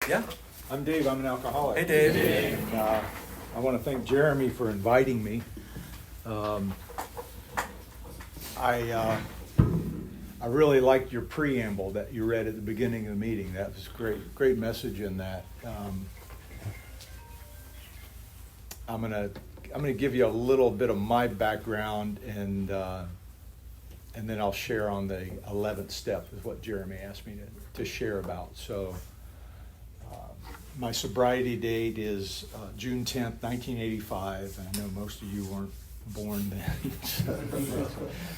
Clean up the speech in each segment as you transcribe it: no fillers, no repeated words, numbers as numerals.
Yeah. I'm Dave. I'm an alcoholic. Hey, Dave. And, I want to thank Jeremy for inviting me. I really liked your preamble that you read at the beginning of the meeting. That was great message in that. I'm gonna give you a little bit of my background, and then I'll share on the 11th step, is what Jeremy asked me to share about. So my sobriety date is June 10th, 1985, and I know most of you weren't born then, so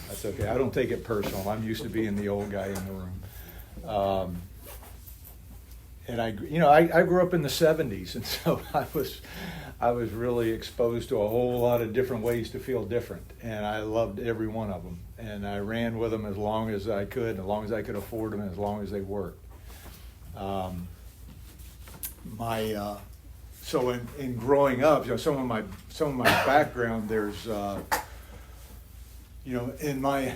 that's okay. I don't take it personal. I'm used to being the old guy in the room. And I grew up in the 70s, and so I was really exposed to a whole lot of different ways to feel different, and I loved every one of them. And I ran with them as long as I could, as long as I could afford them, as long as they worked. So in growing up, some of my background, there's in my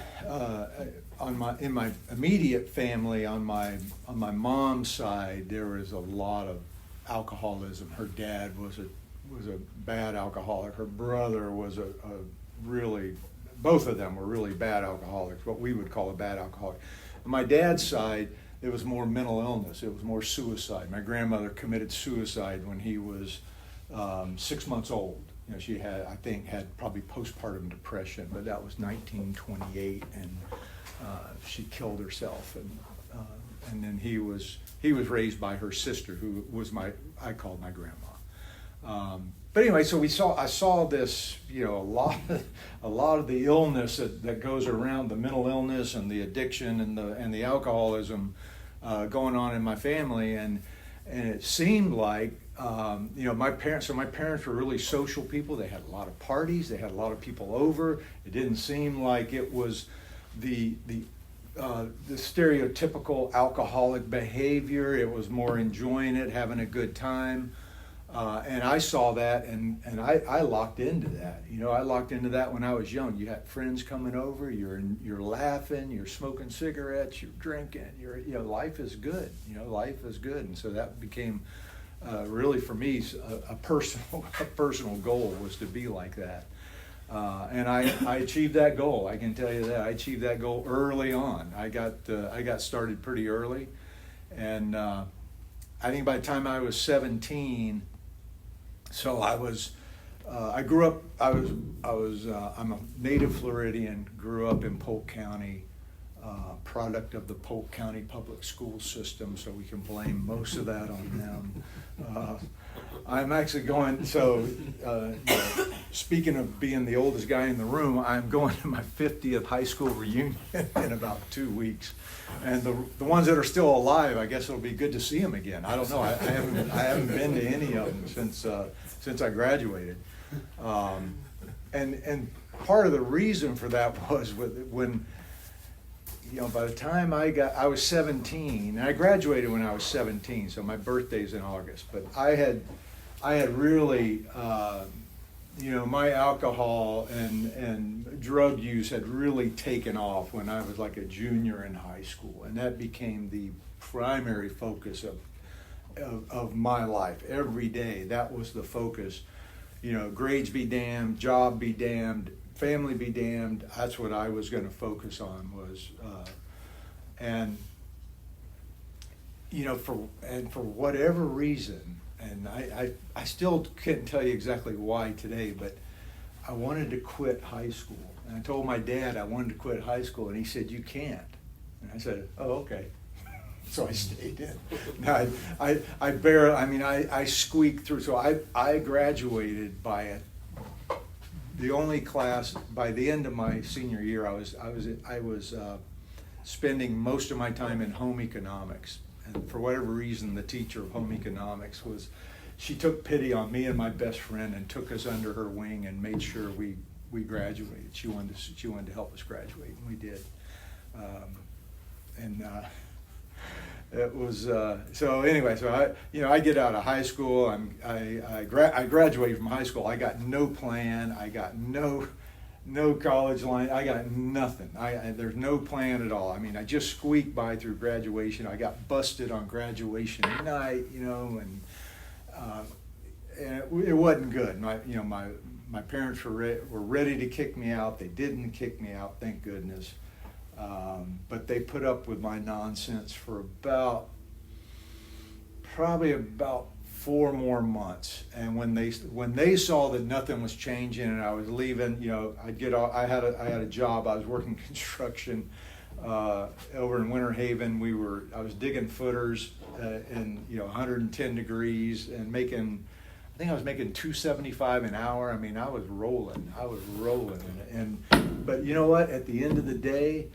immediate family, on my mom's side, there was a lot of alcoholism. Her dad was a bad alcoholic. Her brother was both of them were really bad alcoholics, what we would call a bad alcoholic. On my dad's side, it was more mental illness. It was more suicide. My grandmother committed suicide when he was 6 months old. She had probably postpartum depression, but that was 1928, and she killed herself. And then he was raised by her sister, who was I called my grandma. But anyway, so I saw this, a lot of the illness that goes around, the mental illness and the addiction and the alcoholism going on in my family, and it seemed like my parents were really social people. They had a lot of parties. They had a lot of people over. It didn't seem like it was the stereotypical alcoholic behavior. It was more enjoying it, having a good time. And I saw that, and I locked into that. I locked into that when I was young. You had friends coming over. You're laughing. You're smoking cigarettes. You're drinking. Life is good. Life is good. And so that became really for me a personal goal, was to be like that. And I achieved that goal. I can tell you that I achieved that goal early on. I got started pretty early, and I think by the time I was 17. So I grew up. I'm a native Floridian. Grew up in Polk County, product of the Polk County public school system. So we can blame most of that on them. I'm actually going. So speaking of being the oldest guy in the room, I'm going to my 50th high school reunion in about 2 weeks. And the ones that are still alive, I guess it'll be good to see them again. I don't know. I haven't been to any of them since I graduated. And part of the reason for that was when by the time I was 17, and I graduated when I was 17, so my birthday's in August. But I had really my alcohol and drug use had really taken off when I was like a junior in high school, and that became the primary focus of my life. Every day, that was the focus. Grades be damned, job be damned, family be damned. That's what I was going to focus on was, for whatever reason. And I still can't tell you exactly why today, but I wanted to quit high school. And I told my dad I wanted to quit high school, and he said, "You can't." And I said, "Oh, okay." So I stayed in. Now, I squeaked through. So I graduated by the only class. By the end of my senior year, I was spending most of my time in home economics. And for whatever reason, the teacher of home economics she took pity on me and my best friend and took us under her wing and made sure we graduated. She wanted to help us graduate, and we did. It was so anyway. So I get out of high school. I graduated from high school. I got no plan. I got no no college line. I got nothing. There's no plan at all. I mean, I just squeaked by through graduation. I got busted on graduation night, and it wasn't good. My parents were ready to kick me out. They didn't kick me out, thank goodness. But they put up with my nonsense for probably about 4 more months. And when they saw that nothing was changing and I was leaving, I had a job. I was working construction over in Winter Haven. I was digging footers in 110 degrees and I think I was making $2.75 an hour. I mean, I was rolling. But you know what? At the end of the day,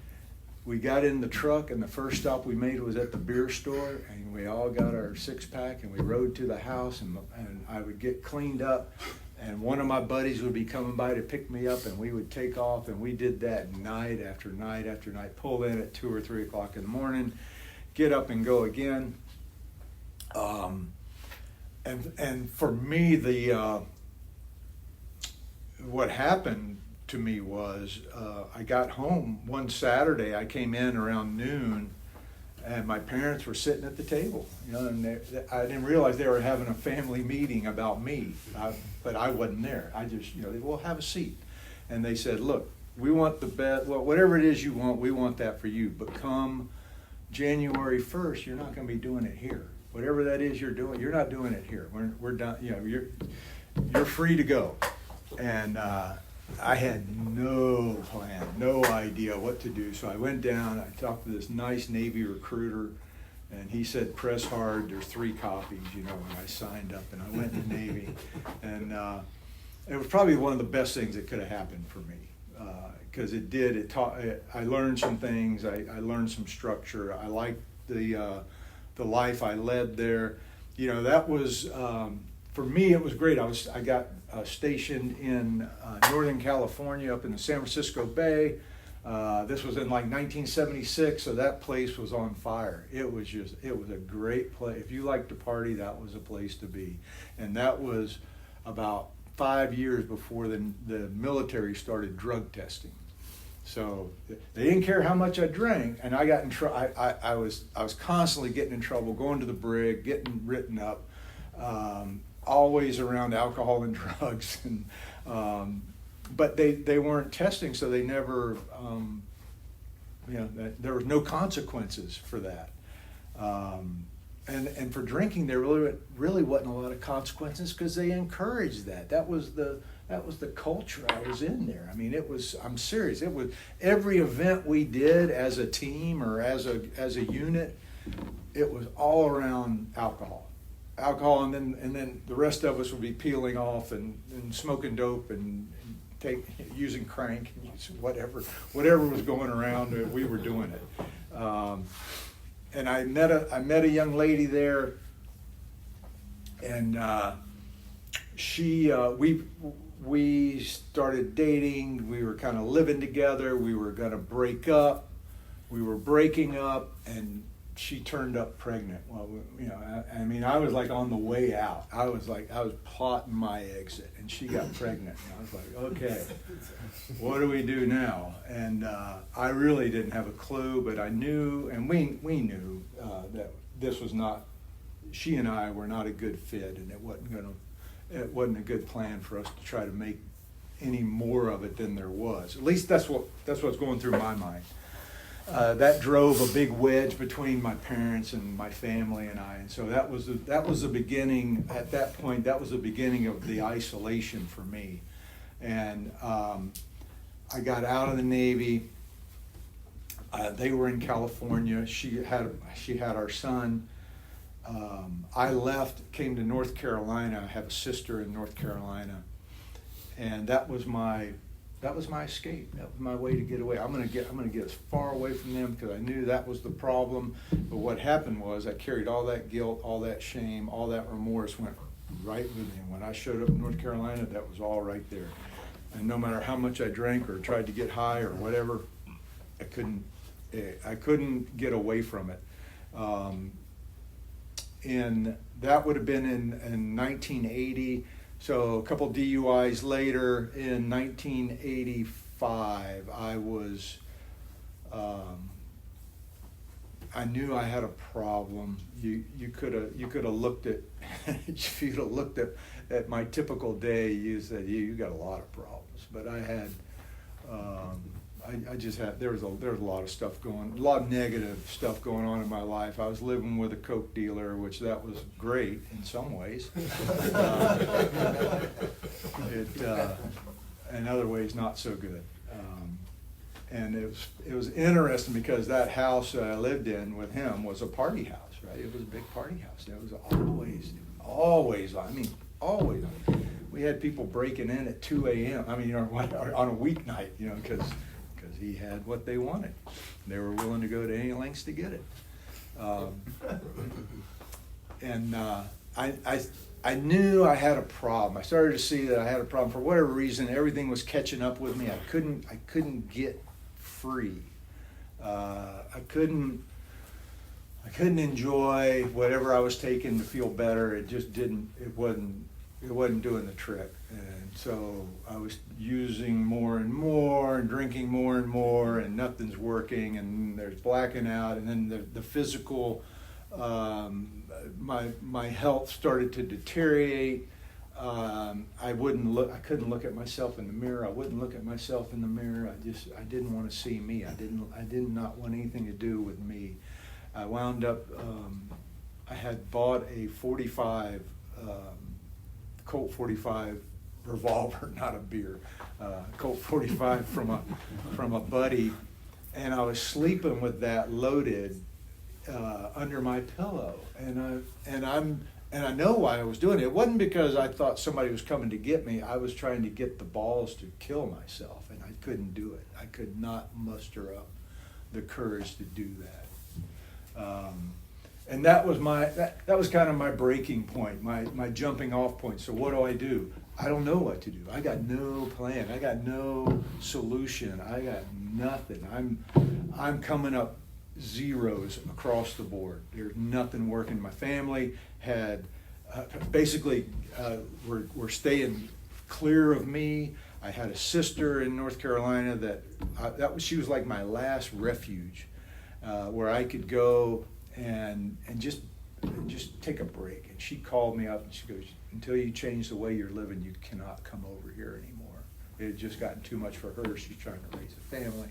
we got in the truck, and the first stop we made was at the beer store, and we all got our 6-pack, and we rode to the house, and I would get cleaned up, and one of my buddies would be coming by to pick me up, and we would take off, and we did that night after night after night, pull in at 2 or 3 o'clock in the morning, get up and go again. And for me, what happened to me was I got home one Saturday. I came in around noon, and my parents were sitting at the table. And I didn't realize they were having a family meeting about me, but I wasn't there. I just, well, have a seat. And they said, look, we want the best, whatever it is you want, we want that for you. But come January 1st, you're not going to be doing it here. Whatever that is you're doing, you're not doing it here. We're done. You're free to go. And I had no plan, no idea what to do. So I went down. I talked to this nice Navy recruiter, and he said, "Press hard. There's 3 copies." And I signed up, and I went to Navy, and it was probably one of the best things that could have happened for me because it did. It taught. I learned some things. I learned some structure. I liked the life I led there. That was for me. It was great. I got stationed in Northern California, up in the San Francisco Bay. This was in like 1976, so that place was on fire. It was a great place. If you like to party, that was a place to be. And that was about 5 years before the military started drug testing. So they didn't care how much I drank, and I got in trouble. I was constantly getting in trouble, going to the brig, getting written up, always around alcohol and drugs. And but they weren't testing, so they never, there was no consequences for that. And for drinking, there really wasn't a lot of consequences because they encouraged that. That was the culture I was in there. I mean, I'm serious. It was every event we did as a team or as a unit, it was all around alcohol, and then the rest of us would be peeling off and smoking dope and using crank and whatever was going around. We were doing it. And I met a young lady there, and we started dating. We were kind of living together. We were going to break up. We were breaking up, and she turned up pregnant. Well, I mean, I was like on the way out. I was plotting my exit, and she got pregnant. And I was like, okay, what do we do now? And I really didn't have a clue, but I knew, and we knew that this was not. She and I were not a good fit, and it wasn't a good plan for us to try to make any more of it than there was. At least that's what's going through my mind. That drove a big wedge between my parents and my family and I, and so that was the beginning. At that point, that was the beginning of the isolation for me. And I got out of the Navy. They were in California. She had our son. I left, came to North Carolina. I have a sister in North Carolina, and that was my escape. That was my way to get away. I'm gonna get as far away from them because I knew that was the problem. But what happened was I carried all that guilt, all that shame, all that remorse went right with me. And when I showed up in North Carolina, that was all right there. And no matter how much I drank or tried to get high or whatever, I couldn't get away from it. And that would have been in 1980. So a couple DUIs later, in 1985, I knew I had a problem. You could have looked at if you'd have looked at my typical day, you said you got a lot of problems. But I had I just had there was a lot of stuff a lot of negative stuff going on in my life. I was living with a coke dealer, which that was great in some ways. In other ways, not so good. And it was interesting because that house that I lived in with him was a party house, right? It was a big party house. It was always. I mean, always. We had people breaking in at 2 a.m. I mean, or on a weeknight, you know, because he had what they wanted. They were willing to go to any lengths to get it. I knew I had a problem. I started to see that I had a problem. For whatever reason, everything was catching up with me. I couldn't get free. I couldn't enjoy whatever I was taking to feel better. It just didn't. It wasn't doing the trick. And so I was using more and more and drinking more and more, and nothing's working. And there's blacking out, and then the physical. My health started to deteriorate. I couldn't look at myself in the mirror. I wouldn't look at myself in the mirror. I didn't want to see me. I did not want anything to do with me. I wound up, I had bought a 45, Colt 45 revolver, not a beer, Colt 45 from a buddy, and I was sleeping with that loaded under my pillow, and I know why I was doing it. It wasn't because I thought somebody was coming to get me. I was trying to get the balls to kill myself, and I couldn't do it. I could not muster up the courage to do that. And that was that was kind of my breaking point, my jumping off point. So what do? I don't know what to do. I got no plan. I got no solution. I got nothing. I'm coming up zeros across the board. There's nothing working. My family had were staying clear of me. I had a sister in North Carolina she was like my last refuge, where I could go and just take a break. And she called me up and she goes, "Until you change the way you're living, you cannot come over here anymore." It had just gotten too much for her. She's trying to raise a family.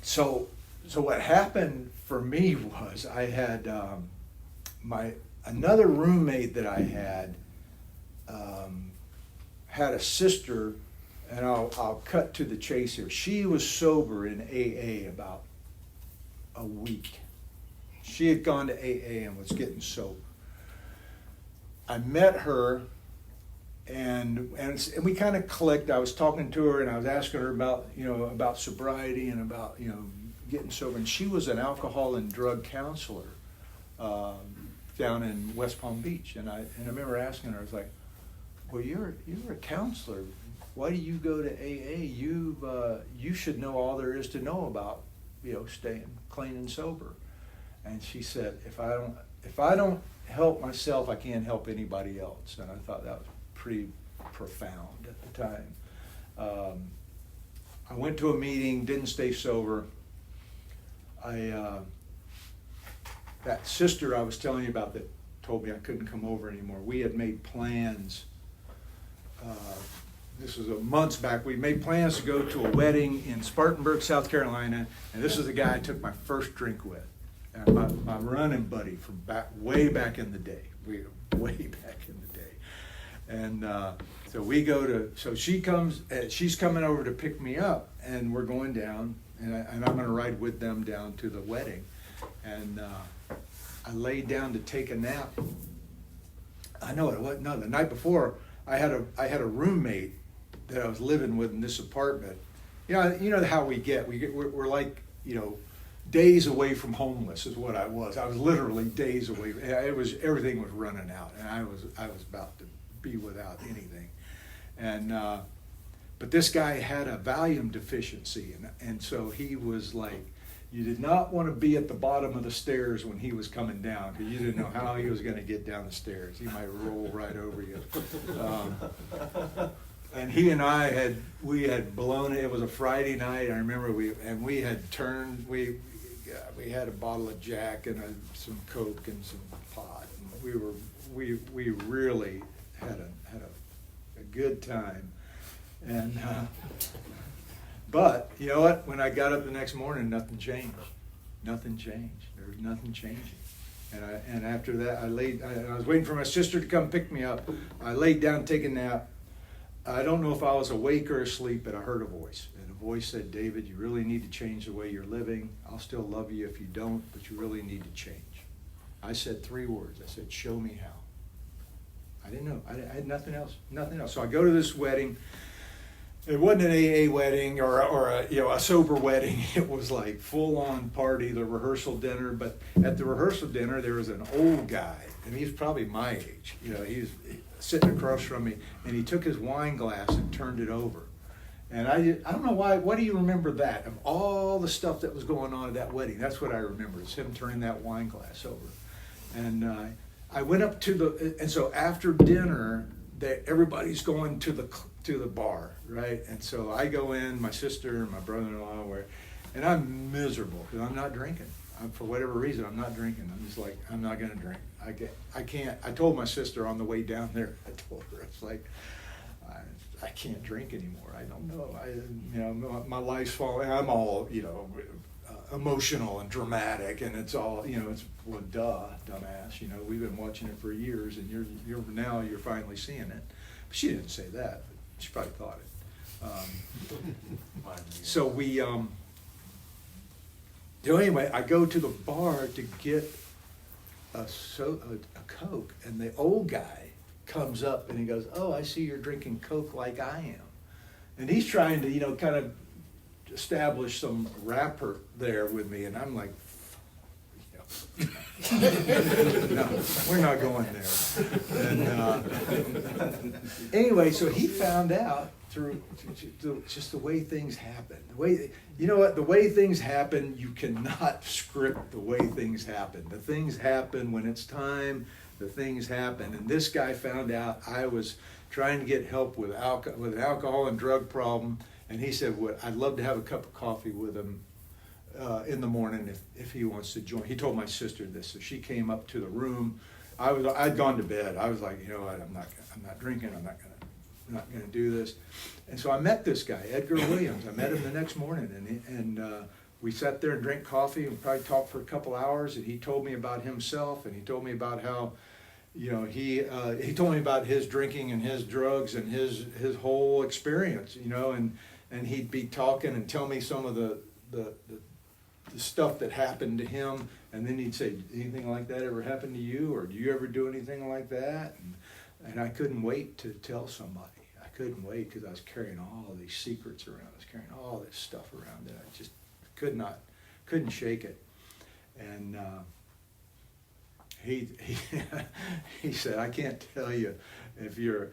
So what happened for me was I had another roommate that I had a sister, and I'll cut to the chase here. She was sober in AA about a week. She had gone to AA and was getting sober. I met her, and we kind of clicked. I was talking to her, and I was asking her about sobriety and about getting sober. And she was an alcohol and drug counselor down in West Palm Beach. And I remember asking her, I was like, "Well, you're a counselor. Why do you go to AA? You should know all there is to know about staying clean and sober." And she said, "If I don't help myself, I can't help anybody else." And I thought that was pretty profound at the time. I went to a meeting, didn't stay sober. That sister I was telling you about that told me I couldn't come over anymore. We had made plans. This was months back. We made plans to go to a wedding in Spartanburg, South Carolina, and this is the guy I took my first drink with, my running buddy from way back in the day. Way back in the day. And so we go to, so she comes, she's coming over to pick me up, and we're going down, and I'm going to ride with them down to the wedding. And I laid down to take a nap. I know it wasn't, no, the night before, I had a roommate that I was living with in this apartment. You know how we're like, days away from homeless is what I was. I was literally days away. Everything was running out, and I was about to be without anything. And but this guy had a Valium deficiency, and so he was like, You did not want to be at the bottom of the stairs when he was coming down, because you didn't know how he was going to get down the stairs. He might roll right over you. And he and I had blown it. It was a Friday night. I remember we had turned. We had a bottle of Jack and some Coke and some pot. And we really had a good time. And but you know what? When I got up the next morning, nothing changed. Nothing changed. There was nothing changing. And after that, I was waiting for my sister to come pick me up. I laid down to take a nap. I don't know if I was awake or asleep, but I heard a voice. And the voice said, David, you really need to change the way you're living. I'll still love you if you don't, but you really need to change. I said 3 words. I said, show me how. I didn't know. I had nothing else. So I go to this wedding. It wasn't an AA wedding or a sober wedding. It was like full-on party, the rehearsal dinner. But at the rehearsal dinner, there was an old guy, and he's probably my age. He was sitting across from me, and he took his wine glass and turned it over. And I don't know why. What do you remember that? Of all the stuff that was going on at that wedding, that's what I remember, is him turning that wine glass over. And I went up and so after dinner, everybody's going to the bar, right? And so I go in, my sister and my brother-in-law and I'm miserable because I'm not drinking. For whatever reason, I'm not drinking. I'm just like, I'm not going to drink. I can't. I told my sister on the way down there, I told her, it's like, I can't drink anymore. I don't know. My life's falling. I'm all, emotional and dramatic, and it's all, it's, well, duh, dumbass. We've been watching it for years, and you're finally seeing it. But she didn't say that. But she probably thought it. So we, anyway, I go to the bar to get a Coke, and the old guy comes up and he goes, "Oh, I see you're drinking Coke like I am," and he's trying to, kind of establish some rapport there with me, and I'm like, no, we're not going there. And anyway, so he found out through just the way things happen. The way things happen, you cannot script the way things happen. The things happen when it's time. The things happen, and this guy found out I was trying to get help with an alcohol and drug problem, and he said, "Well, I'd love to have a cup of coffee with him in the morning if he wants to join." He told my sister this, so she came up to the room. I'd gone to bed. I was like, you know what, I'm not drinking. I'm not gonna do this. And so I met this guy, Edgar Williams. I met him the next morning, and we sat there and drank coffee and probably talked for a couple hours. And he told me about himself, and he told me about how, he told me about his drinking and his drugs and his whole experience, and he'd be talking and tell me some of the stuff that happened to him, and then he'd say, "Anything like that ever happened to you, or do you ever do anything like that?" And I couldn't wait to tell somebody. I couldn't wait because I was carrying all of these secrets around. I was carrying all this stuff around that I just couldn't shake it. And he said, "I can't tell you if you're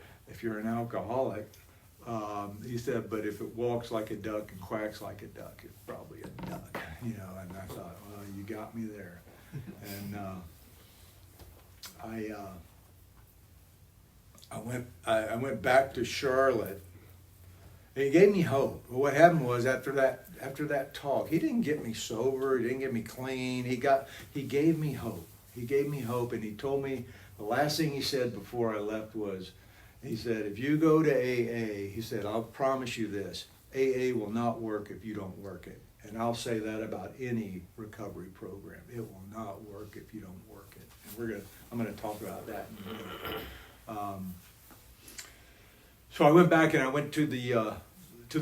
an alcoholic." He said, "But if it walks like a duck and quacks like a duck, it's probably a duck." And I thought, well, you got me there. And I went back to Charlotte. And he gave me hope. What happened was after that talk, he didn't get me sober. He didn't get me clean. He gave me hope. He gave me hope, and he told me the last thing he said before I left was, he said, "If you go to AA," he said, "I'll promise you this: AA will not work if you don't work it." And I'll say that about any recovery program. It will not work if you don't work it. And I'm gonna talk about that in a minute. So I went back and I went to the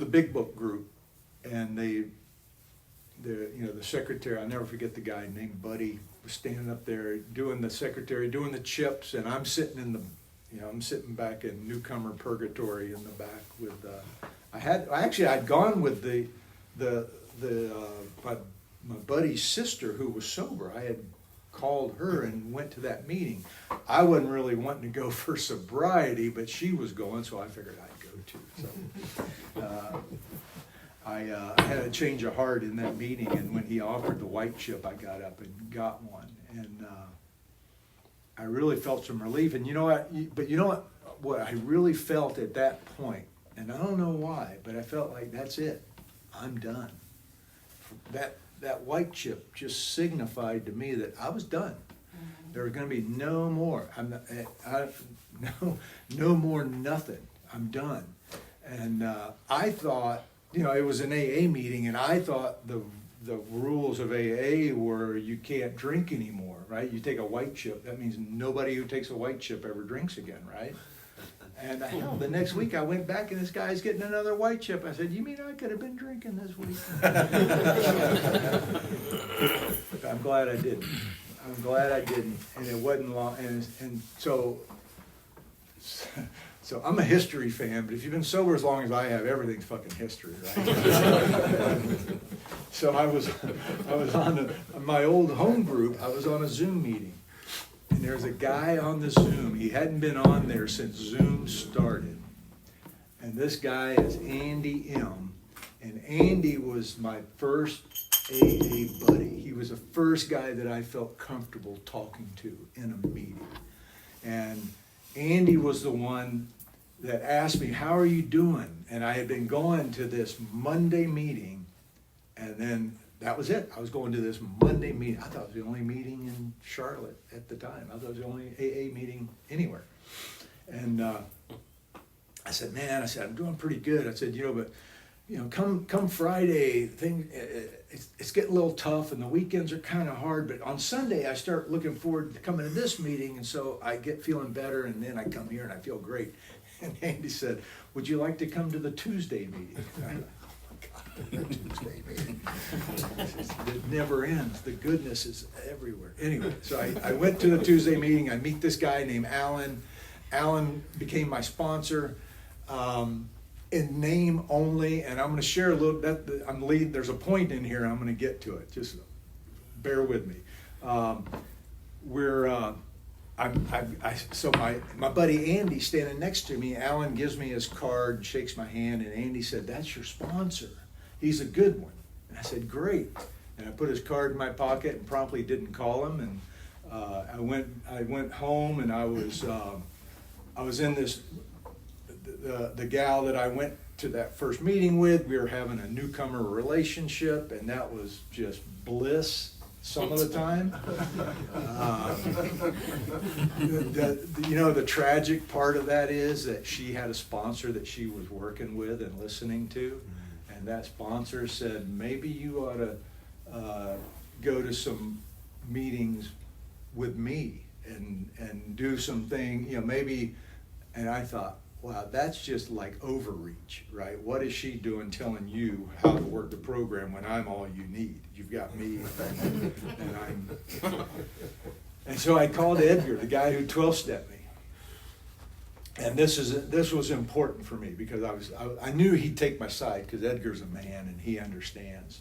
Big Book group, and the secretary, I'll never forget the guy named Buddy, was standing up there doing the chips, and I'm sitting I'm sitting back in newcomer purgatory in the back with I'd gone with my buddy's sister who was sober. I had called her and went to that meeting. I wasn't really wanting to go for sobriety, but she was going, so I figured I'd go too. So I had a change of heart in that meeting, and when he offered the white chip, I got up and got one, and I really felt some relief. And you know what? But you know what I really felt at that point, and I don't know why, but I felt like that's it. I'm done. That white chip just signified to me that I was done. There was going to be no more. No more nothing. I'm done. And I thought, it was an AA meeting, and I thought the rules of AA were you can't drink anymore, right? You take a white chip, that means nobody who takes a white chip ever drinks again, right? And hell, the next week I went back and this guy's getting another white chip. I said, you mean I could have been drinking this week? I'm glad I didn't. And it wasn't long. And so I'm a history fan, but if you've been sober as long as I have, everything's fucking history, right? So I was on my old home group. I was on a Zoom meeting. And there's a guy on the Zoom. He hadn't been on there since Zoom started. And this guy is Andy M. And Andy was my first AA buddy. He was the first guy that I felt comfortable talking to in a meeting. And Andy was the one that asked me, how are you doing? And I had been going to this Monday meeting, and then that was it. I was going to this Monday meeting. I thought it was the only meeting in Charlotte at the time. I thought it was the only AA meeting anywhere. And I said, I'm doing pretty good. I said, but come Friday, it's getting a little tough, and the weekends are kind of hard. But on Sunday, I start looking forward to coming to this meeting, and so I get feeling better, and then I come here and I feel great. And Andy said, would you like to come to the Tuesday meeting? Tuesday meeting. It never ends. The goodness is everywhere. Anyway, so I went to the Tuesday meeting. I meet this guy named Alan. Alan became my sponsor in name only, and I'm going to share a little. There's a point in here. I'm going to get to it. Just bear with me. So my buddy Andy standing next to me. Alan gives me his card, shakes my hand, and Andy said, "That's your sponsor. He's a good one." And I said, "Great." And I put his card in my pocket and promptly didn't call him. And I went home, and I was in this. The gal that I went to that first meeting with, we were having a newcomer relationship, and that was just bliss some of the time. The tragic part of that is that she had a sponsor that she was working with and listening to, and that sponsor said, maybe you ought to go to some meetings with me and do something, maybe. And I thought, wow, that's just like overreach, right? What is she doing telling you how to work the program when I'm all you need? You've got me, and so I called Edgar, the guy who 12-stepped me. And this was important for me because I knew he'd take my side because Edgar's a man and he understands.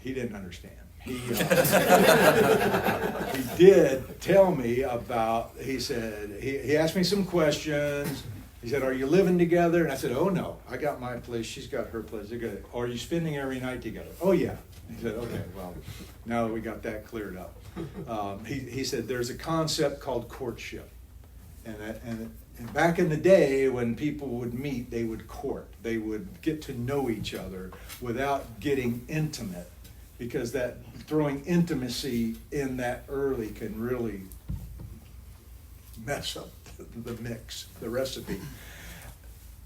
He didn't understand. He did tell me about, he said, he asked me some questions. He said, are you living together? And I said, oh no, I got my place, she's got her place. Are you spending every night together? Oh yeah. He said, okay, well, now that we got that cleared up. He said, there's a concept called courtship. And back in the day when people would meet, they would court. They would get to know each other without getting intimate. Because that throwing intimacy in that early can really mess up the mix, the recipe.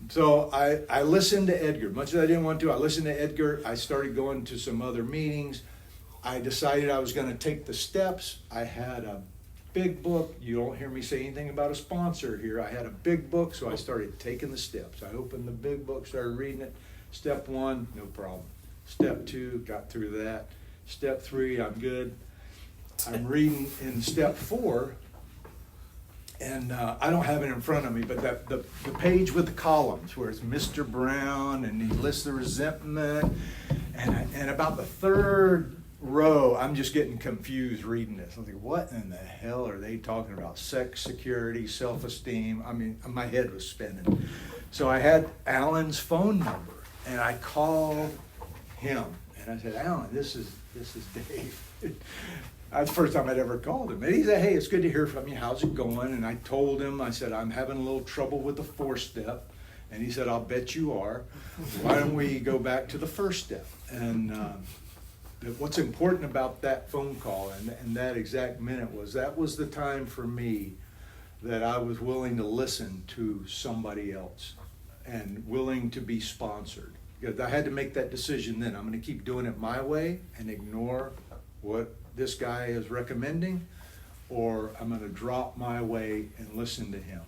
So I listened to Edgar. Much as I didn't want to, I listened to Edgar. I started going to some other meetings. I decided I was going to take the steps. I had a big book. You don't hear me say anything about a sponsor here. I had a big book, so I started taking the steps. I opened the big book, started reading it. Step 1, no problem. Step 2, got through that. Step 3, I'm good. I'm reading in step 4, and I don't have it in front of me, but the page with the columns where it's Mr. Brown, and he lists the resentment, and about the 3rd row, I'm just getting confused reading this. I'm like, what in the hell are they talking about? Sex, security, self-esteem. I mean, my head was spinning. So I had Alan's phone number. And I called him, and I said, Alan, this is Dave. That's the first time I'd ever called him. And he said, hey, it's good to hear from you. How's it going? And I told him, I said, I'm having a little trouble with the 4-step. And he said, I'll bet you are. Why don't we go back to the 1st step? And what's important about that phone call and that exact minute was that was the time for me that I was willing to listen to somebody else and willing to be sponsored. Because I had to make that decision then. I'm going to keep doing it my way and ignore what this guy is recommending, or I'm going to drop my way and listen to him.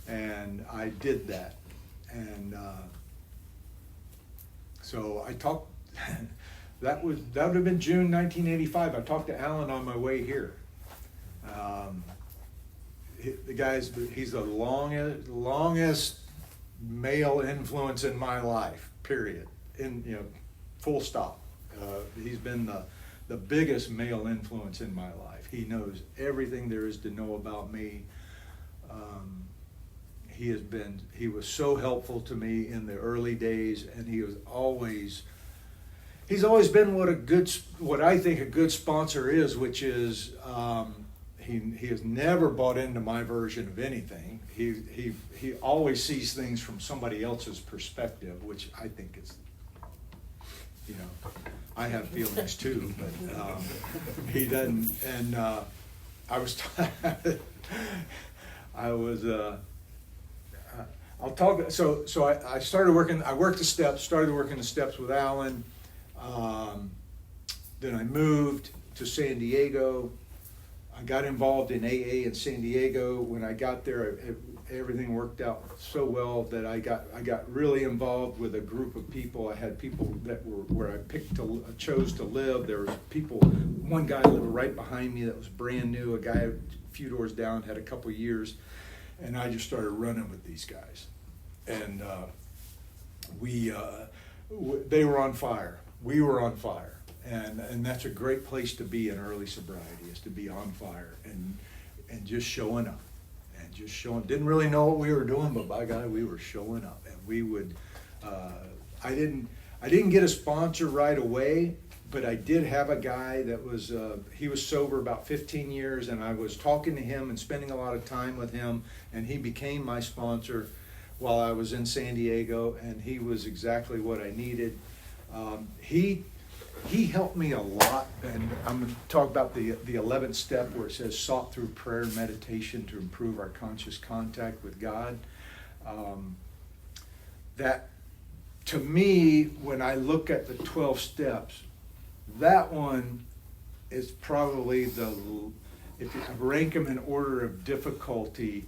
And I did that. And so I talked, that would have been June 1985. I talked to Alan on my way here. He's the longest male influence in my life, period. Full stop. He's been the biggest male influence in my life. He knows everything there is to know about me. He was so helpful to me in the early days, and he's always been what I think a good sponsor is, which is he has never bought into my version of anything. He always sees things from somebody else's perspective, which I think is, I have feelings too, but he doesn't. And I'll talk. So I started working. I worked the steps. Started working the steps with Alan. Then I moved to San Diego. I got involved in AA in San Diego. When I got there, everything worked out so well that I got really involved with a group of people. I had people that were where I chose to live. There was people. One guy lived right behind me that was brand new. A guy a few doors down had a couple years, and I just started running with these guys, and they were on fire. We were on fire. And that's a great place to be in early sobriety, is to be on fire and just showing up and just showing. Didn't really know what we were doing, but by God, we were showing up. And we would. I didn't get a sponsor right away, but I did have a guy that was. He was sober about 15 years, and I was talking to him and spending a lot of time with him, and he became my sponsor while I was in San Diego, and he was exactly what I needed. He helped me a lot, and I'm going to talk about the 11th step where it says sought through prayer and meditation to improve our conscious contact with God. That, to me, when I look at the 12 steps, that one is probably if you rank them in order of difficulty,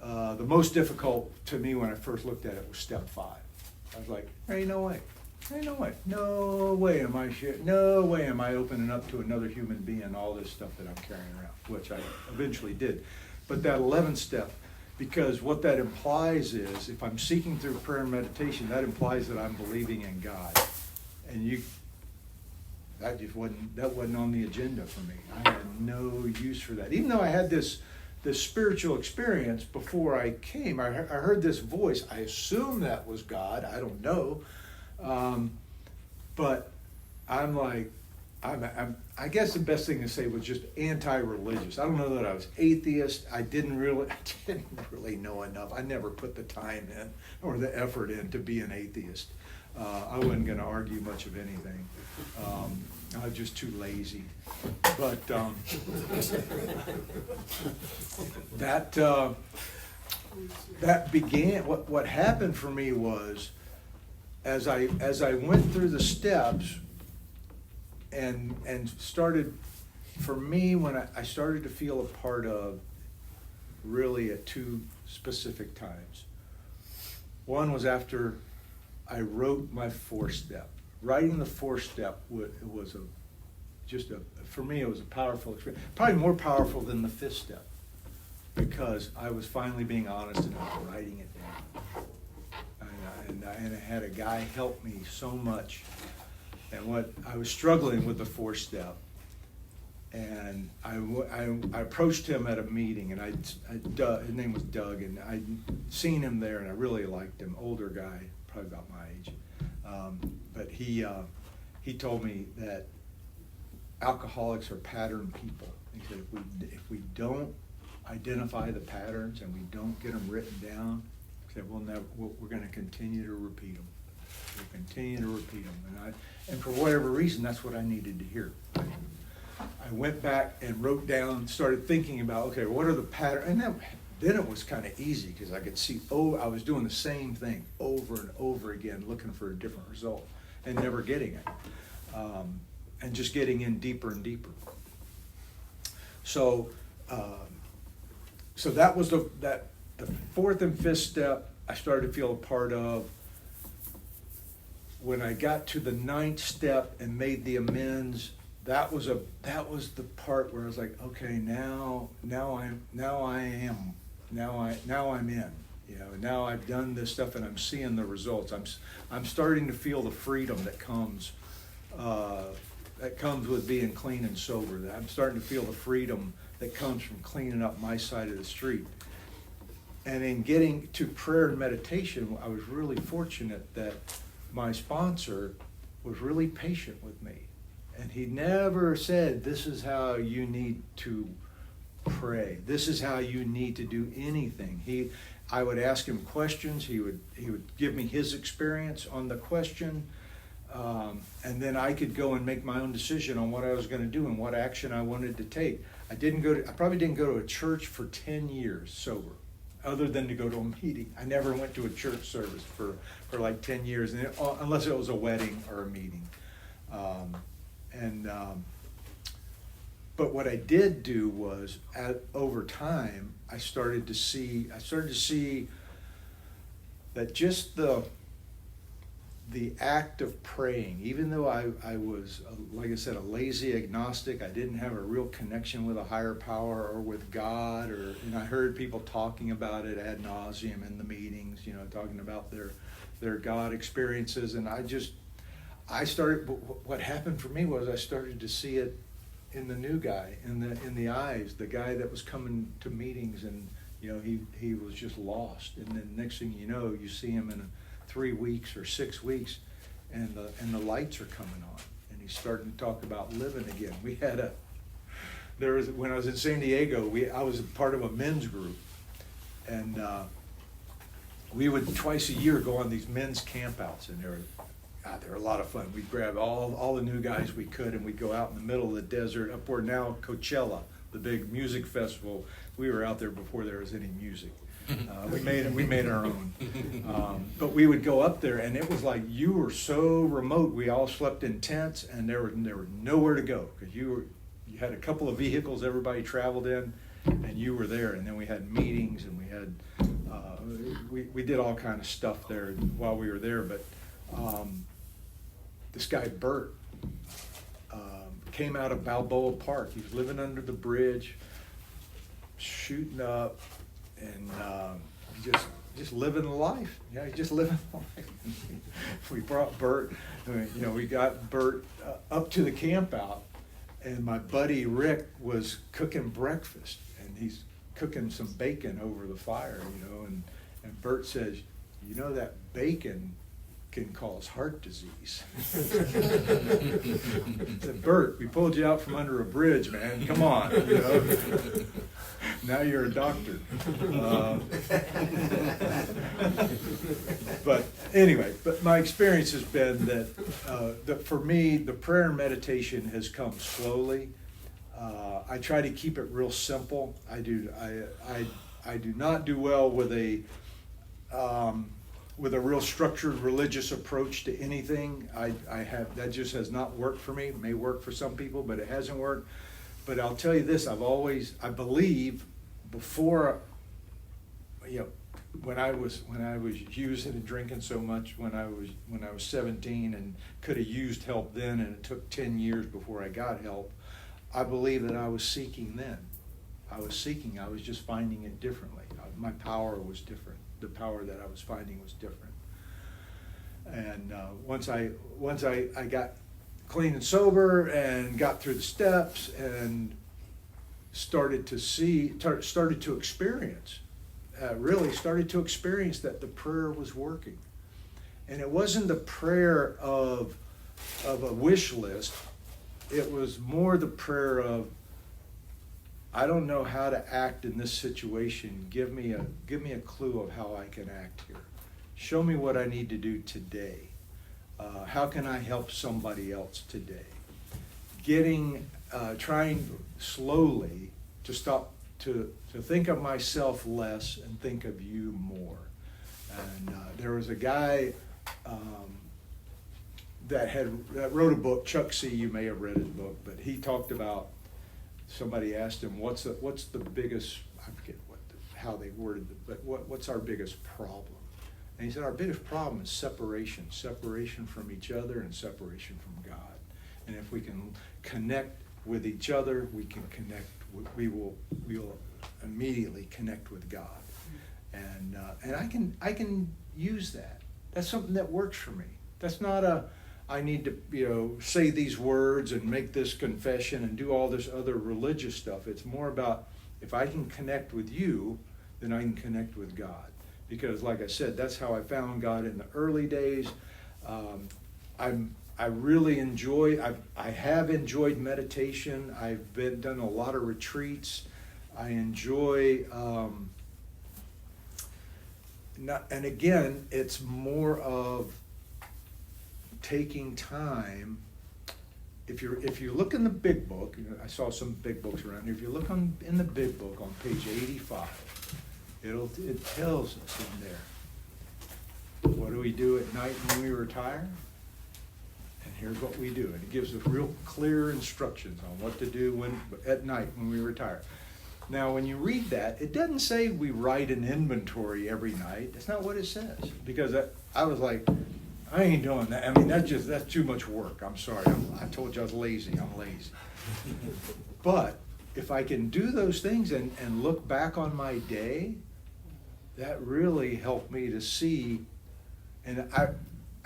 the most difficult to me when I first looked at it was step 5. I was like, hey, no way. Hey, no way am I opening up to another human being all this stuff that I'm carrying around, which I eventually did. But that 11th step, because what that implies is, if I'm seeking through prayer and meditation, that implies that I'm believing in God. And that wasn't on the agenda for me. I had no use for that. Even though I had this spiritual experience before I came, I heard this voice. I assume that was God. I don't know. But I'm like, I guess the best thing to say was just anti-religious. I don't know that I was atheist. I didn't really know enough. I never put the time in or the effort in to be an atheist. I wasn't going to argue much of anything. I was just too lazy. But that began. What happened for me was, as I went through the steps and started, for me, when I started to feel a part of, really at 2 specific times. One was after I wrote my 4th step. Writing the 4th step was for me, it was a powerful experience. Probably more powerful than the 5th step, because I was finally being honest about writing it down. And I had a guy help me so much. And what I was struggling with the 4th step, and I approached him at a meeting, and his name was Doug, and I'd seen him there, and I really liked him. Older guy, probably about my age. But he told me that alcoholics are pattern people. He said if we don't identify the patterns and we don't get them written down, he said we're going to continue to repeat them. We'll continue to repeat them. And for whatever reason, that's what I needed to hear. I went back and wrote down, started thinking about, okay, what are the patterns? And then it was kind of easy because I could see, I was doing the same thing over and over again, looking for a different result and never getting it. And just getting in deeper and deeper. So that was the fourth and fifth step I started to feel a part of. When I got to the ninth step and made the amends, that was the part where I was like, okay, now I'm in. You know, now I've done this stuff and I'm seeing the results. I'm starting to feel the freedom that comes with being clean and sober. I'm starting to feel the freedom that comes from cleaning up my side of the street. And in getting to prayer and meditation, I was really fortunate that my sponsor was really patient with me. And he never said, this is how you need to pray. This is how you need to do anything. I would ask him questions. He would give me his experience on the question. And then I could go and make my own decision on what I was going to do and what action I wanted to take. I probably didn't go to a church for 10 years sober, other than to go to a meeting. I never went to a church service for like 10 years, unless it was a wedding or a meeting. But what I did do was, over time, I started to see that just the act of praying, even though I was, like I said, a lazy agnostic, I didn't have a real connection with a higher power or with God, and I heard people talking about it ad nauseum in the meetings, talking about their God experiences, and what happened for me was I started to see it in the new guy, in the eyes, the guy that was coming to meetings, and he was just lost, and then next thing you know, you see him in 3 weeks or 6 weeks, and the lights are coming on, and he's starting to talk about living again. When I was in San Diego, I was part of a men's group, and we would twice a year go on these men's campouts, and they were a lot of fun. We'd grab all the new guys we could, and we'd go out in the middle of the desert, up where now Coachella, the big music festival. We were out there before there was any music. We made our own. But we would go up there, and it was like you were so remote. We all slept in tents, and there were nowhere to go, because you had a couple of vehicles everybody traveled in, and you were there. And then we had meetings, and we did all kind of stuff there while we were there. But this guy Bert came out of Balboa Park. He was living under the bridge, shooting up, and just living life. Yeah, just living life. We brought Bert. We got Bert up to the camp out, and my buddy Rick was cooking breakfast, and he's cooking some bacon over the fire. And Bert says, that bacon can cause heart disease. I said, Bert, we pulled you out from under a bridge, man. Come on. Now you're a doctor. But anyway, my experience has been that for me, the prayer and meditation has come slowly. I try to keep it real simple. I do not do well with a real structured religious approach to anything. That just has not worked for me. It may work for some people, but it hasn't worked. But I'll tell you this, I believe before, when I was using and drinking so much when I was 17 and could have used help then, and it took 10 years before I got help, I believe that I was seeking then. I was just finding it differently. My power was different. The power that I was finding was different. And once I got clean and sober and got through the steps and started to experience that the prayer was working. And it wasn't the prayer of a wish list. It was more the prayer of, I don't know how to act in this situation. Give me a clue of how I can act here. Show me what I need to do today. How can I help somebody else today? Trying slowly to stop to think of myself less and think of you more. And there was a guy that wrote a book, Chuck C. You may have read his book, but he talked about. Somebody asked him, "What's the biggest?" I forget how they worded it, but what's our biggest problem? And he said, "Our biggest problem is separation from each other and separation from God. And if we can connect with each other, we can connect. We will immediately connect with God." And I can use that. That's something that works for me. That's not I need to say these words and make this confession and do all this other religious stuff. It's more about, if I can connect with you, then I can connect with God. Because like I said, that's how I found God in the early days. I really I have enjoyed meditation. I've done a lot of retreats. I enjoy, and again, it's more of taking time. If you look in the big book, I saw some big books around here. If you look in the big book on page 85, it tells us in there, what do we do at night when we retire? And here's what we do. And it gives us real clear instructions on what to do at night when we retire. Now, when you read that, it doesn't say we write an inventory every night. That's not what it says. Because I was like, I ain't doing that. I mean, that's too much work. I'm sorry. I told you I was lazy. I'm lazy. But if I can do those things and look back on my day, that really helped me to see. And I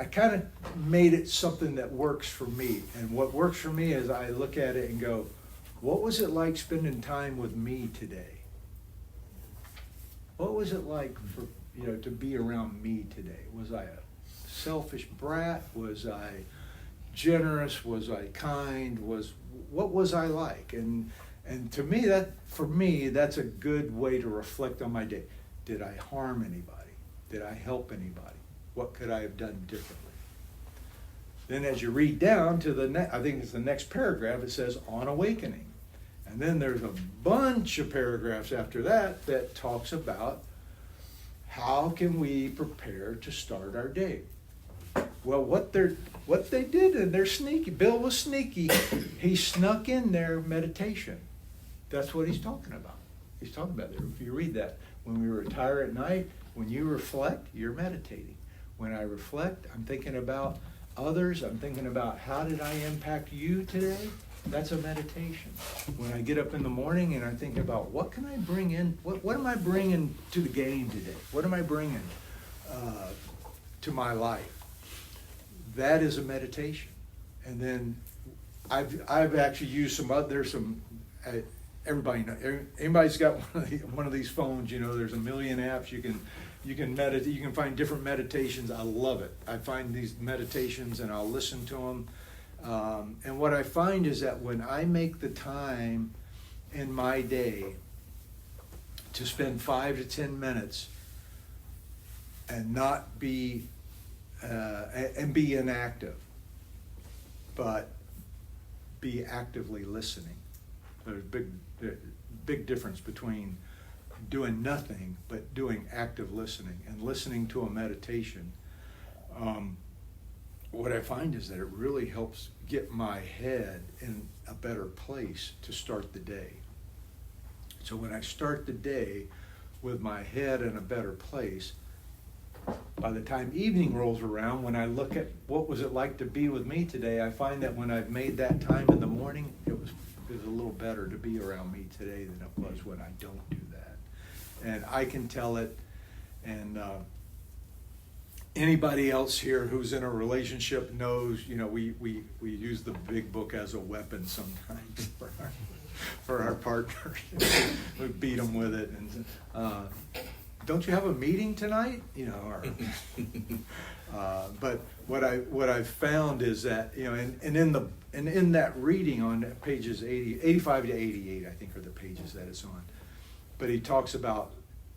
kind of made it something that works for me. And what works for me is I look at it and go, what was it like spending time with me today? What was it like to be around me today? Was I a selfish brat? Was I generous? Was I kind? What was I like? And to me, that's a good way to reflect on my day. Did I harm anybody? Did I help anybody? What could I have done differently? Then as you read down to I think it's the next paragraph, it says on awakening. And then there's a bunch of paragraphs after that talks about how can we prepare to start our day. Well, what they did, and they're sneaky. Bill was sneaky. He snuck in their meditation. That's what he's talking about. He's talking about there. If you read that, when we retire at night, when you reflect, you're meditating. When I reflect, I'm thinking about others. I'm thinking about how did I impact you today? That's a meditation. When I get up in the morning and I think about what can I bring in? What am I bringing to the game today? What am I bringing to my life? That is a meditation. And then I've actually used everybody knows, anybody's got one of these phones, there's a million apps you can meditate. You can find different meditations. I love it. I find these meditations and I'll listen to them. And what I find is that when I make the time in my day to spend 5 to 10 minutes and not be inactive, but be actively listening. There's a big difference between doing nothing but doing active listening and listening to a meditation. What I find is that it really helps get my head in a better place to start the day. So when I start the day with my head in a better place, by the time evening rolls around, when I look at what was it like to be with me today, I find that when I've made that time in the morning, it was a little better to be around me today than it was when I don't do that. And I can tell it, and anybody else here who's in a relationship knows, we use the big book as a weapon sometimes for our partners. We beat them with it. And don't you have a meeting tonight? But what I've found is that, you know, and in that reading on pages 85 to 88, I think are the pages that it's on. But he talks about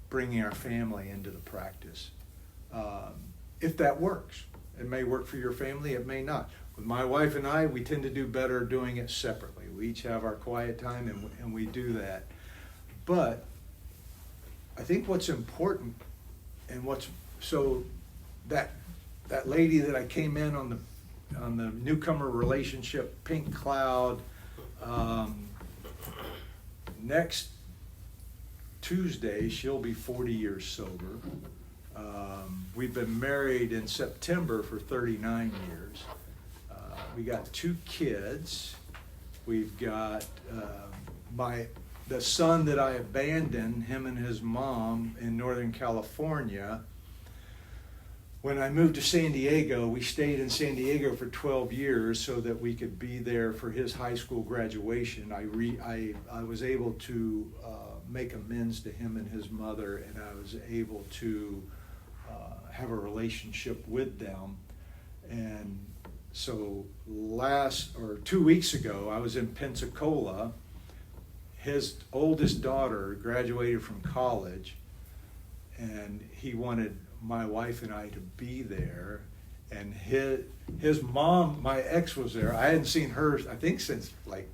bringing our family into the practice. If that works, it may work for your family, it may not. With my wife and I, we tend to do better doing it separately. We each have our quiet time, and we do that. But I think what's important, and so that lady that I came in on the newcomer relationship, Pink Cloud, next Tuesday she'll be 40 years sober. We've been married in September for 39 years. We got 2 kids. We've got the son that I abandoned, him and his mom, in Northern California. When I moved to San Diego, we stayed in San Diego for 12 years so that we could be there for his high school graduation. I was able to make amends to him and his mother, and I was able to have a relationship with them. And so 2 weeks ago, I was in Pensacola. His oldest daughter graduated from college, and he wanted my wife and I to be there. And his mom, my ex, was there. I hadn't seen her, I think, since like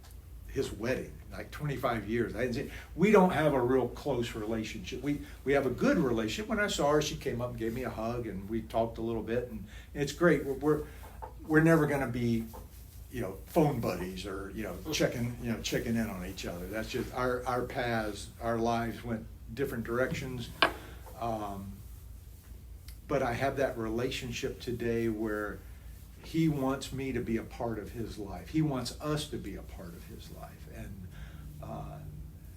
his wedding, like 25 years. I hadn't seen. We don't have a real close relationship. We have a good relationship. When I saw her, she came up and gave me a hug, and we talked a little bit, and it's great. We're never going to be, you know, phone buddies or, you know, checking in on each other. That's just our paths, our lives went different directions. But I have that relationship today where he wants me to be a part of his life. He wants us to be a part of his life. And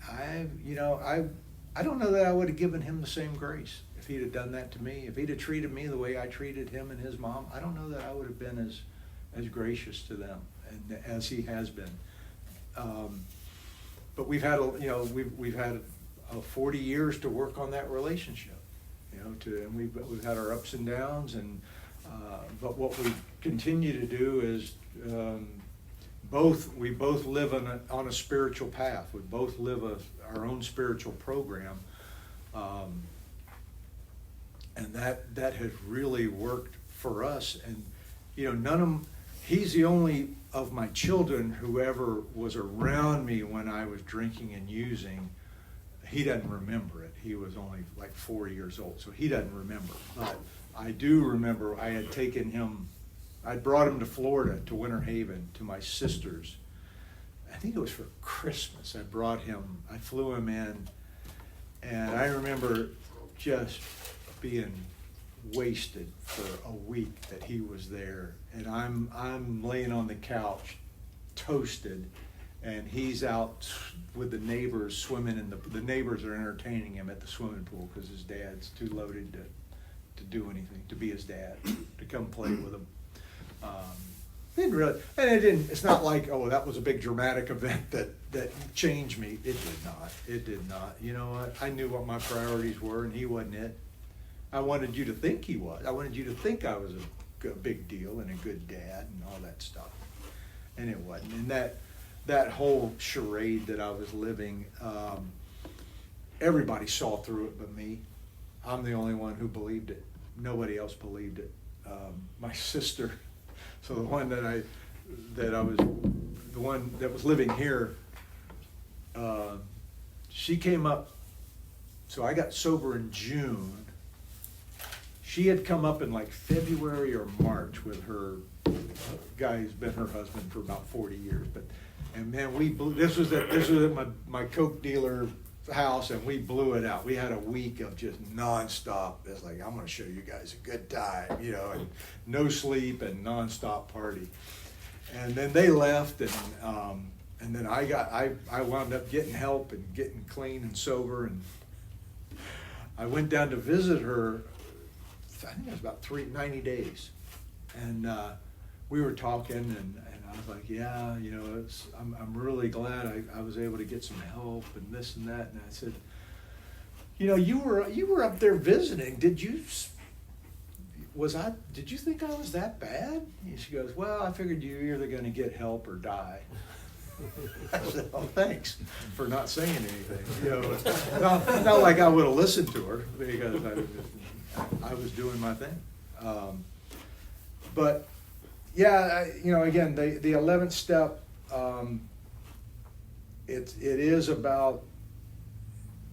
I don't know that I would have given him the same grace if he'd have done that to me. If he'd have treated me the way I treated him and his mom, I don't know that I would have been as gracious to them and as he has been. But we've had we've had 40 years to work on that relationship. You know, and we've had our ups and downs, and but what we continue to do is we both live on a spiritual path. We both live our own spiritual program, and that has really worked for us. And you know, he's the only of my children who ever was around me when I was drinking and using. He doesn't remember it. He was only like 4 years old, so he doesn't remember. But I do remember I had taken him, I brought him to Florida, to Winter Haven, to my sister's. I think it was for Christmas. I flew him in, and I remember just being wasted for a week that he was there. And I'm laying on the couch, toasted, and he's out with the neighbors swimming the neighbors are entertaining him at the swimming pool because his dad's too loaded to do anything, to be his dad, to come play with him. Didn't really, and it's not like, oh, that was a big dramatic event that changed me. It did not. You know what? I knew what my priorities were, and he wasn't it. I wanted you to think he was. I wanted you to think I was a big deal and a good dad and all that stuff. And it wasn't. And that whole charade that I was living, everybody saw through it but me. I'm the only one who believed it. Nobody else believed it. My sister, so the one that was living here, she came up, so I got sober in June. She had come up in like February or March with her guy who's been her husband for about 40 years. And man, this was at my Coke dealer house, and we blew it out. We had a week of just nonstop. It's like, I'm going to show you guys a good time, you know, and no sleep and nonstop party. And then they left, and then I wound up getting help and getting clean and sober, and I went down to visit her. I think it was about 90 days, and we were talking, and I was like, yeah, you know, I'm really glad I was able to get some help and this and that. And I said, you know, you were up there visiting. did you think I was that bad? And she goes, well, I figured you were either going to get help or die. I said, oh, thanks for not saying anything. Not like I would have listened to her, because I was doing my thing. But yeah, again, the 11th step, it is about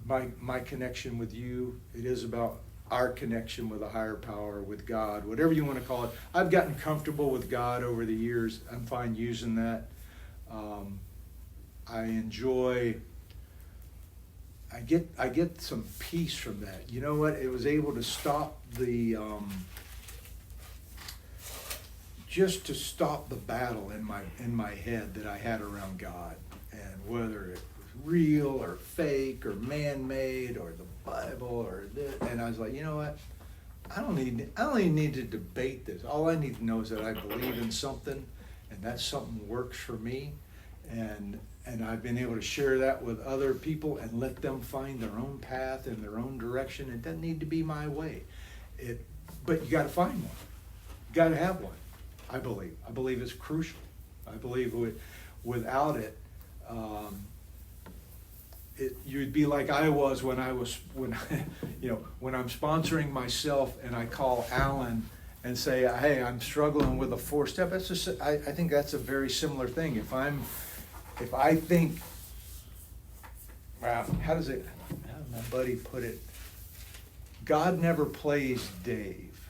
my connection with you. It is about our connection with a higher power, with God, whatever you want to call it. I've gotten comfortable with God over the years. I'm fine using that. I enjoy, I get some peace from that. You know what? It was able to stop just to stop the battle in my head that I had around God, and whether it was real or fake or man-made or the Bible or this. And I was like, you know what? I don't even need to debate this. All I need to know is that I believe in something, and that something works for me, and I've been able to share that with other people and let them find their own path and their own direction. It doesn't need to be my way. But you got to find one. You got to have one. I believe it's crucial. I believe without it, you'd be like I was when I'm sponsoring myself and I call Alan and say, hey, I'm struggling with a 4-step. I think that's a very similar thing. If I think, wow, how does my buddy put it? God never plays Dave,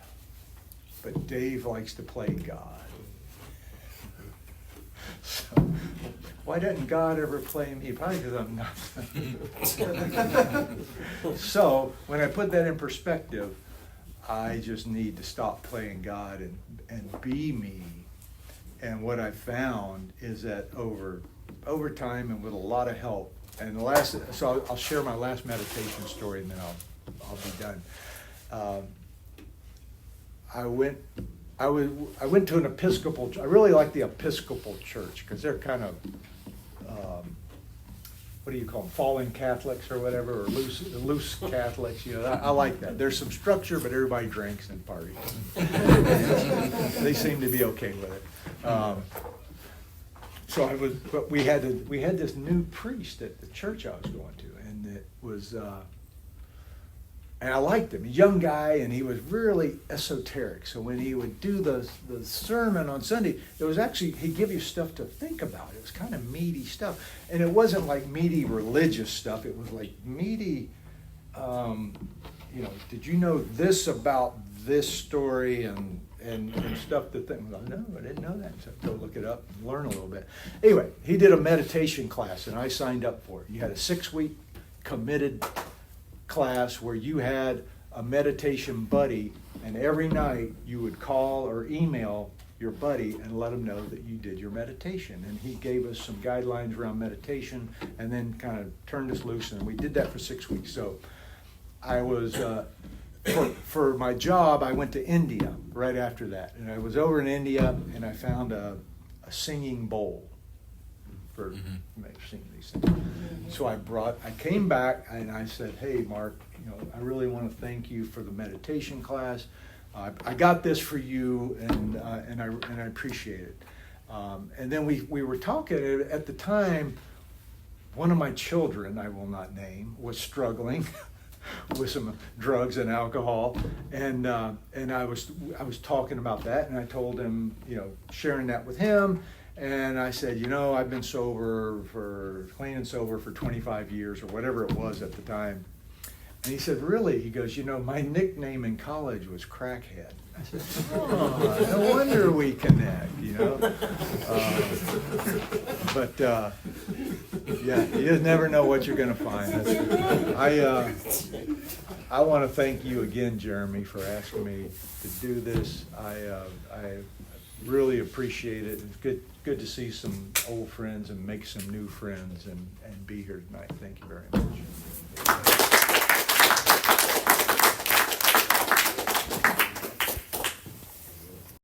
but Dave likes to play God. So, why doesn't God ever play me? Probably because I'm not. So when I put that in perspective, I just need to stop playing God and be me. And what I found is that over time and with a lot of help, and so I'll share my last meditation story and then I'll be done. I went to an Episcopal. I really like the Episcopal Church because they're kind of what do you call them? Fallen Catholics or whatever, or loose Catholics. I like that. There's some structure, but everybody drinks and parties. They seem to be okay with it. But we had this new priest at the church I was going to, and it was. And I liked him, a young guy, and he was really esoteric. So when he would do the sermon on Sunday, it was actually, he'd give you stuff to think about. It was kind of meaty stuff. And it wasn't like meaty religious stuff. It was like meaty, did you know this about this story and stuff to think about? No, I didn't know that. So go look it up and learn a little bit. Anyway, he did a meditation class, and I signed up for it. You had a 6-week committed class where you had a meditation buddy, and every night you would call or email your buddy and let him know that you did your meditation. And he gave us some guidelines around meditation and then kind of turned us loose, and we did that for 6 weeks. So I was, for my job, I went to India right after that. And I was over in India and I found a singing bowl for singing these things. So I came back and I said, hey, Mark, I really want to thank you for the meditation class. I got this for you, and I appreciate it. And then we were talking at the time. One of my children, I will not name, was struggling with some drugs and alcohol, and I was talking about that, and I told him, sharing that with him. And I said, I've been clean and sober for 25 years or whatever it was at the time. And he said, really? He goes, my nickname in college was Crackhead. I said, oh, no wonder we connect, But yeah, you just never know what you're going to find. I want to thank you again, Jeremy, for asking me to do this. I really appreciate it. It's good to see some old friends and make some new friends and be here tonight. Thank you very much.